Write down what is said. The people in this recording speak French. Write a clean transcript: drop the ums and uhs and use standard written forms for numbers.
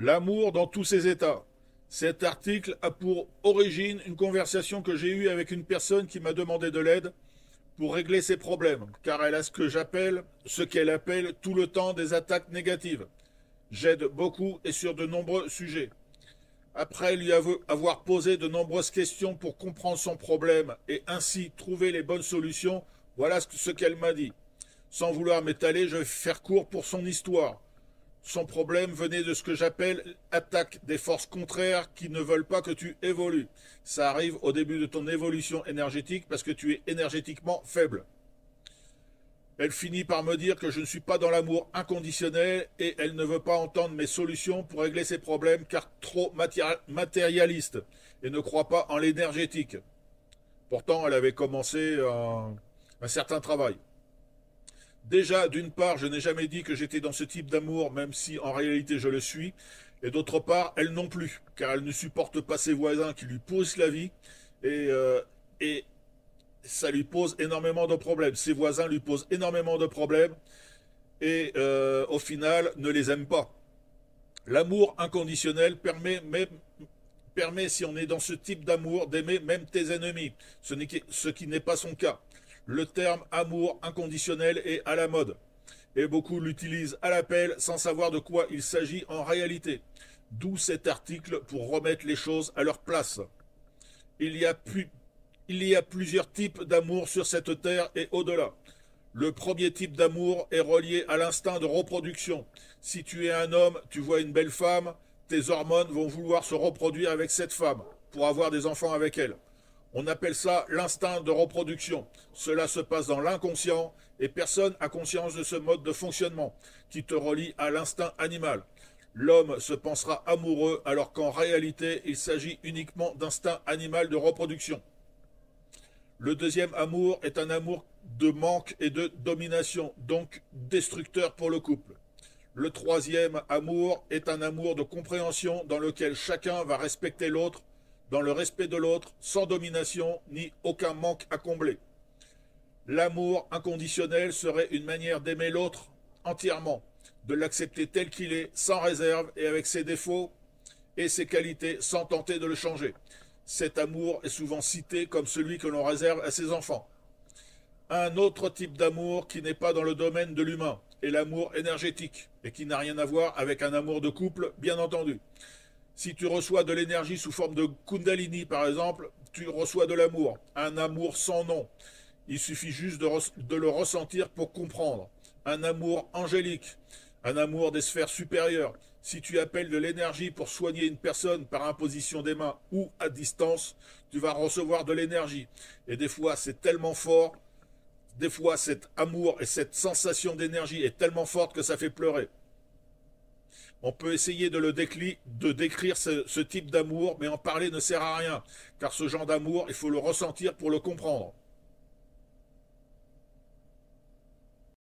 L'amour dans tous ses états. Cet article a pour origine une conversation que j'ai eue avec une personne qui m'a demandé de l'aide pour régler ses problèmes, car elle a ce qu'elle appelle tout le temps des attaques négatives. J'aide beaucoup et sur de nombreux sujets. Après lui avoir posé de nombreuses questions pour comprendre son problème et ainsi trouver les bonnes solutions, voilà ce qu'elle m'a dit. Sans vouloir m'étaler, je vais faire court pour son histoire. Son problème venait de ce que j'appelle attaque des forces contraires qui ne veulent pas que tu évolues. Ça arrive au début de ton évolution énergétique parce que tu es énergétiquement faible. Elle finit par me dire que je ne suis pas dans l'amour inconditionnel et elle ne veut pas entendre mes solutions pour régler ses problèmes car trop matérialiste et ne croit pas en l'énergétique. Pourtant, elle avait commencé un certain travail. Déjà, d'une part, je n'ai jamais dit que j'étais dans ce type d'amour, même si en réalité je le suis. Et d'autre part, elle non plus, car elle ne supporte pas ses voisins qui lui pourrissent la vie. Et, euh, et ça lui pose énormément de problèmes. Ses voisins lui posent énormément de problèmes. Et au final, ne les aime pas. L'amour inconditionnel permet, si on est dans ce type d'amour, d'aimer même tes ennemis, ce qui n'est pas son cas. Le terme amour inconditionnel est à la mode, et beaucoup l'utilisent à l'appel sans savoir de quoi il s'agit en réalité. D'où cet article pour remettre les choses à leur place. Il y a, plus, il y a plusieurs types d'amour sur cette terre et au-delà. Le premier type d'amour est relié à l'instinct de reproduction. Si tu es un homme, tu vois une belle femme, tes hormones vont vouloir se reproduire avec cette femme pour avoir des enfants avec elle. On appelle ça l'instinct de reproduction. Cela se passe dans l'inconscient et personne n'a conscience de ce mode de fonctionnement qui te relie à l'instinct animal. L'homme se pensera amoureux alors qu'en réalité il s'agit uniquement d'instinct animal de reproduction. Le deuxième amour est un amour de manque et de domination, donc destructeur pour le couple. Le troisième amour est un amour de compréhension dans lequel chacun va respecter l'autre, dans le respect de l'autre, sans domination ni aucun manque à combler. L'amour inconditionnel serait une manière d'aimer l'autre entièrement, de l'accepter tel qu'il est, sans réserve et avec ses défauts et ses qualités, sans tenter de le changer. Cet amour est souvent cité comme celui que l'on réserve à ses enfants. Un autre type d'amour qui n'est pas dans le domaine de l'humain est l'amour énergétique et qui n'a rien à voir avec un amour de couple, bien entendu. Si tu reçois de l'énergie sous forme de Kundalini, par exemple, tu reçois de l'amour, un amour sans nom. Il suffit juste de le ressentir pour comprendre. Un amour angélique, un amour des sphères supérieures. Si tu appelles de l'énergie pour soigner une personne par imposition des mains ou à distance, tu vas recevoir de l'énergie. Et des fois, c'est tellement fort, des fois, cet amour et cette sensation d'énergie est tellement forte que ça fait pleurer. On peut essayer de décrire ce type d'amour, mais en parler ne sert à rien, car ce genre d'amour, il faut le ressentir pour le comprendre.